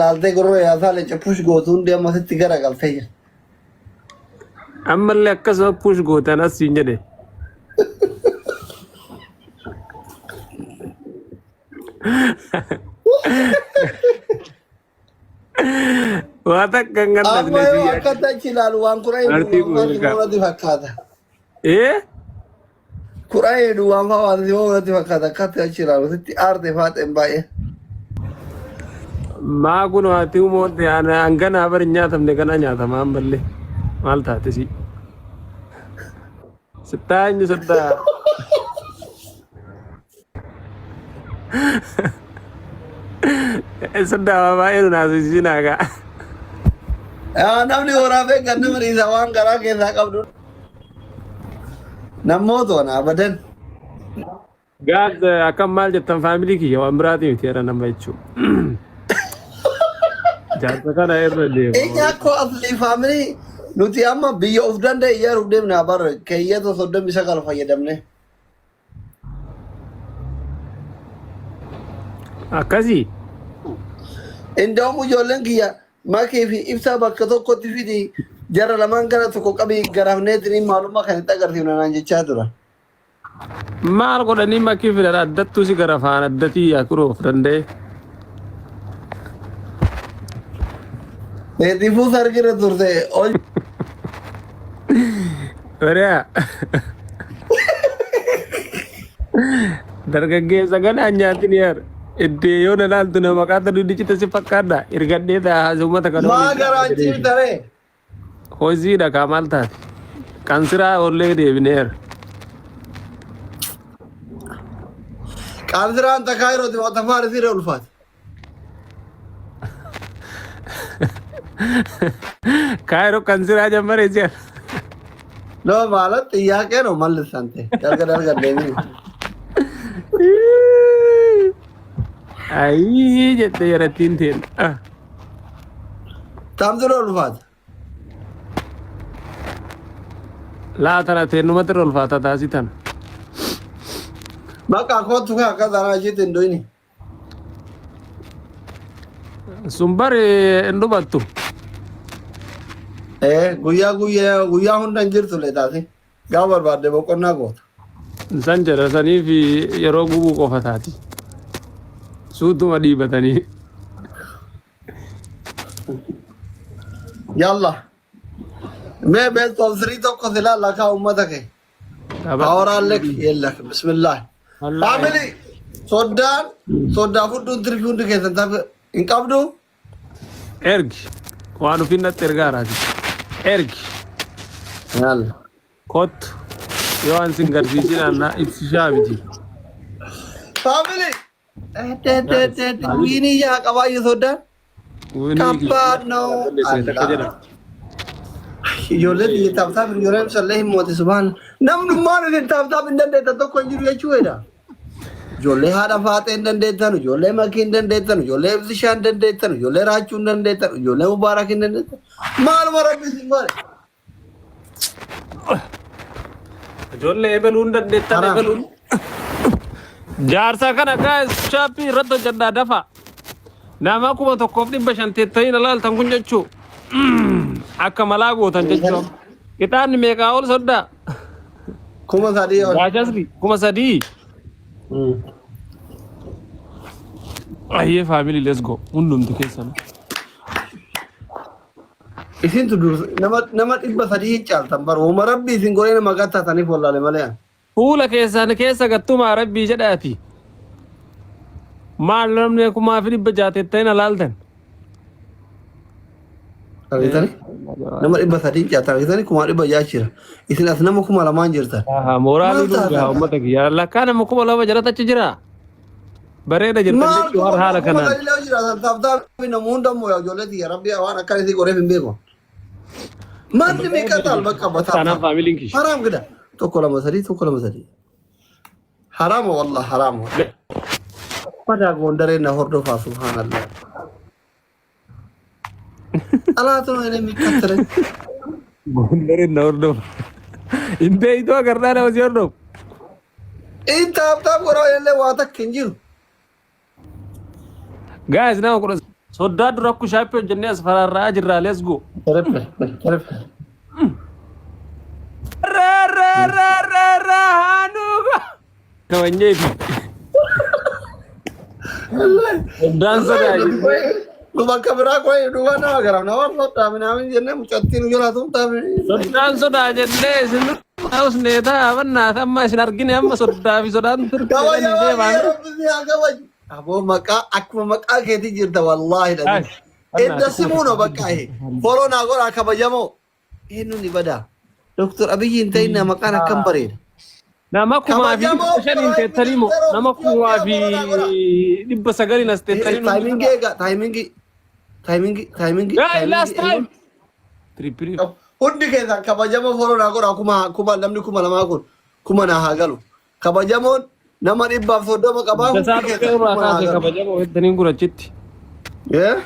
laalte gurra yaasaa lecha push gootuun deema sitti garagaltee jira. Ammallee akkasuma push gootan as siin jedhe. Waan akka hin amma yoo akkata achi ilaalu waan kura hedduu fakkaata. Kura hedduu waan faawwaati fakkaata akkata achi ilaalu sitti aarte faaxeen baay'ee. Maa kun waati uumootti hangana bari nyaatamne kana nyaatama ammallee maal taate si sittaa eenyu sittaa sittaa baay'ee nu naasisisinaa gaa. Namni waraabee ganna mariisa waan garaa keessaa qabdu namoota wana abadan. Gaad akkam maal jettan faamilii kiyya waan biraatii miti jedha nama jechuudha. Jaarsa kana irra deema. Eenyu akka asli faamilii nuti amma biyya of danda'e ijaaruuf deemna bara keeyyata 39 fayyadamne. Akkasii. Indoomu ijoolleen kiyya makee fi ibsaa bakka tokkotti fidi jara lamaan gara tokko qabii garaafneetiin maalummaa kan itti agarsiifna naan jechaa tura. Maal godhanii makii fidan addattuu si gara faan addatii yakuruuf danda'e. Difuus argina turte ol. Bariyaa. Dargaggeessa ganaan nyaatin yaar. Iddee yoo na laaltu na maqaata duddichita si fakkaadha. Ergadhee ta'a uummata kana. Maa garaan ciibtare. Hojiidha kaa maal taate. Kansiraa ollee deebineera. Qansiraan takkaa yeroo wata faarisiree ulfaate. Kaayiroo kansiraa jammaree jiran. No maalat xiyyaaqee no mallisante. Darga deemini. Ayi jettee yarattiin teen. Taamsiree ulfaate. Laatana teennumatti irra ulfaata taasitan. Bakka kootu kan akka zaraa isheetti hin doyini. Sun bari hin dhumattu. Guyyaa hunda hin jirtu lee taate. Gaafa barbaadde boqonnaa goota. San jedhasanii fi yeroo gubuu qofa taati. Suutuma dhiibatanii. Yalla. Mee best of 3 tokko silaa lakaa uummata kee. Hawaraallee yella bismillah. Family soddaan fudduun tirfii hundi keessan tafe hin qabdu. Ergi waan ofinnatti ergaaraati. Ergi. Yalla. Kottu yoo an sin garsiisin anna ibsishaa miti. Family. Wiinii yaa qabaayyee soddaan. Kabbaadnoo. Ijoollee biyya taaptaaf ijoollee misallee hin moote subhaan namnummaan isin taaptaaf hin dandeettan tokko hin jiru jechuudha. Ijoollee haadha faaxee hin dandeettan, ijoollee makii hin dandeettan, ijoollee ibsishaa hin dandeettan, ijoollee raachuu hin dandeettan, ijoollee mubaarak hin dandeettan. Maaluma rabbi isin godhe. Ijoollee ebaluu hin dandeettan ebaluun. Jaarsa kana gaa'es shaappii irratti hojjedhaa dafa. Nama 1,150 ta'in alaaltan kun jechuu. Akka malaa gootan jechuun. Ixaanni meeqaa ol soddaa? 3,000 ol. Gaajasri 3,000. Ayyee faamilii let's go. Hundumti keessan. Isin tu nama 300 hin caaltan barooma rabbi isin goree nama gattaataniif wallaale malee. Fuula keessan keessa gattumaa rabbii jedhaati. Maal namni 1,600 ta'in alaaltan? Argitani? Nama 300 caaltan argitani 1,600 jira. Isin as nama 2,000 jirtan. Mooraalii dhugaa uummata kiyya. Lakkaa nama 2,200 jalatti achi jira. Bareeda jirtan jechuun waan haala kanaan. Taaptaaf namu hundammoo yaa ijoollee tiyya rabbi waan akkasii goreef hin beeku. Manni meeqa taal bakka bataa. Kanaaf faamiliin kiyya. Haram gida. Tokko lama sadii. Harama wallah harama. Pada gondaree na hordofaa subhaanallah. Alaatu ini mikatare. Gondaree na hordofa. Inte itu agarraa na hojii hordofu. Taaptaaf goroo illee waa takka hin jiru. Guys, nama kudha Sodaa dura ku shaappii hojjennee as fararraa jirra. Let's go. Terpe. Hanuuga. Kawanyeefi. Soddaan sodaa. Lupa kamera kau itu mana garam nawar lo tapi namin jenis mucatin jual tuh tapi. Soddaan sodaa jennee isin harus neetaa abannaa amma isin argine amma sodaa fi sodaan turte. Abo maka aku maka keti jirta wallahi dah. Eda simuno bakai. Follow nagor akabajamo. Ini nih pada. Dokter Abiy intai nama kan akan bered. Nama kuma fi shan inte tarimo. Nama kuma fi dibba sagali nas te tarimo. Timing. Guys, last time. Triple. Hundi kesa kabajamo follow nagor kuma namni kuma lama akun. Kuma na hagalu. Kabajamo nama dibba fodo makaba. Dasar ke ura ka kabajamo hedani gura chitti. Yeah.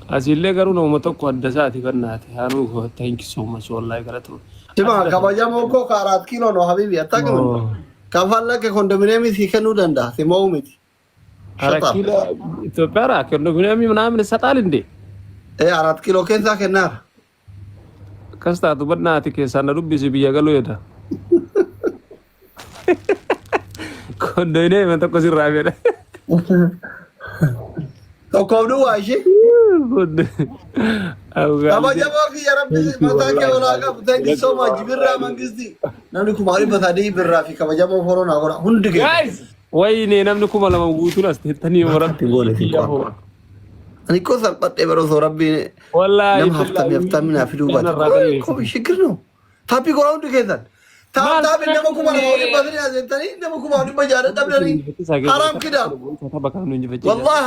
Asile garu no mato ko adasati kannati. Hanu ko thank you so much wallahi garatu. Cuma kabajamo ko 4 kilo no habibi attack. Kafalla ke condominium sikanu danda si mau miti. 4 kilo itu pera condominium ምናምን ይሰጣል እንዴ? 4 kilo kenza kenar. Kasta tu bannati ke sana dubbi si biya galo yeda. Condominium to ko sirrabe. To ko dua shi. Kabajamo ki ya rabbi mata ke wala ka thank you so much birra mangisti. Namni kumari batadi birra fi kabajamo foro na gora hundi ke. Guys, wayne namni kuma lama gutunas tani waratti gole fi ko. Ani ko salpatte baro so rabbi wallahi nam hafta min afidu ba. Ko shikir no. Tapi gora hundi ke tan. Tapi nama kuma lama wali badri azentani nama kuma wali bajara tabari. Haram kida. Wallah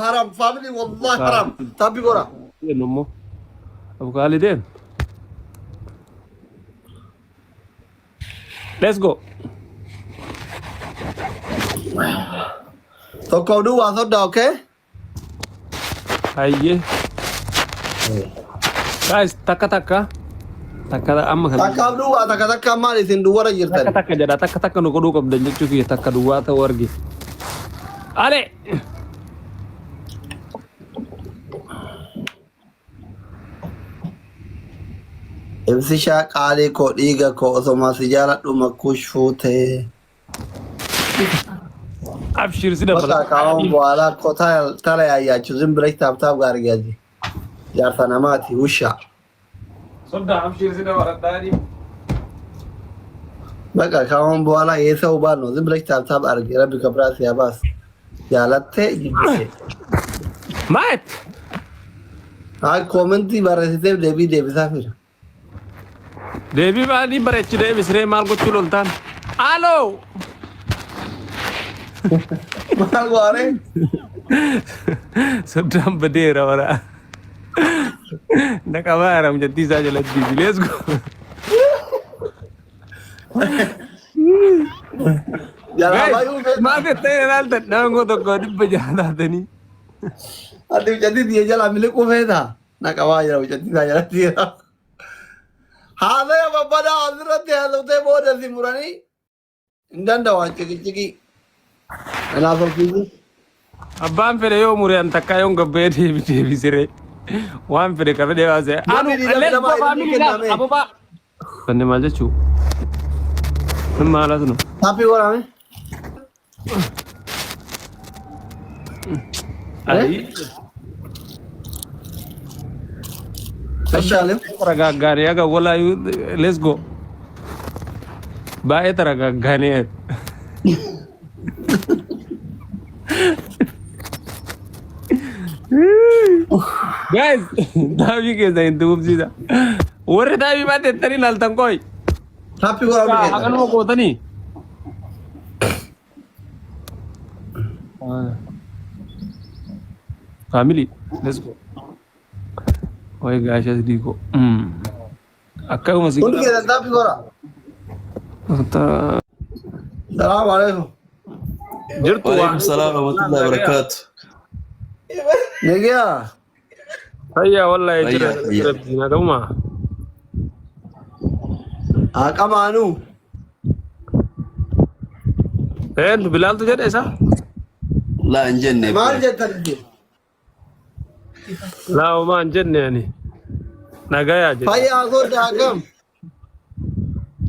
haram family wallah haram. Tapi gora nommo abu khalidin. Let's go. To kau dua soda okay? Ayye. Guys, taka amma kan. Taka mali sin dua jirtan. Taka jada taka no kodu kam dan jechuki taka dua ta wargi. Ale. Ibsi shaqaale ko dhiiga ko osoma sijaara dhuma kushfuute. Abshir sida bala kaawwan bwala ko tala yaayaachu zimbira taabtaab gaargaadi. Jaarsa namaati wusha. Sodda abshir sida waraddaani. Baka kaawwan bwala yeesa ubaano zimbira taabtaab arge rabbi kabiraas yaabaas. Jaalatte jibbise. Maat. Haa koomentii barreessiteef deebisaa fira. Deebii baadii bareechidee misiree maal gochuu loltaan? Aloo! Maal goore? Soddaan badeera wara. Naqabaara mujattiisaa jalatti bilees go. Maal jettee ilaaltan naangoo tokko dhibba jaalaatanii. Ati mujattiitii jalaa miliquu feetaa? Naqabaa jira mujattiisaa jalatti jira. هذا يا بابا حضرت هذا ده بود زمراني عندنا واجي انا اصل فيزي ابان في يوم مريان تكايون غبيدي بيسري وان في كفدي واسه انو ليتس جو فاميلي ابو با كن ما جچو ما لازم tapi orang ai Ashalim teragagane aga wala let's go bae teragagane guys davi ke zain dum sida war davi mate tari laltan koi tapi orang bikin akan mau ko tani family let's go. Oi guys, as digo. Akka masih. Udah kita tapi orang. Assalamualaikum. Jirtu. Waalaikumsalam warahmatullahi wabarakatuh. Nega. Ayya wallahi jira. Jira duma. Aka manu. Bilal tu jadi esa? لا انجني ما جت لا وما انجن يعني نجايا جد فيا أقول داعم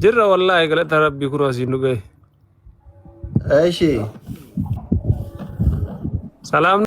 جرى والله قالت ربي كراسي نجاي إيشي سلام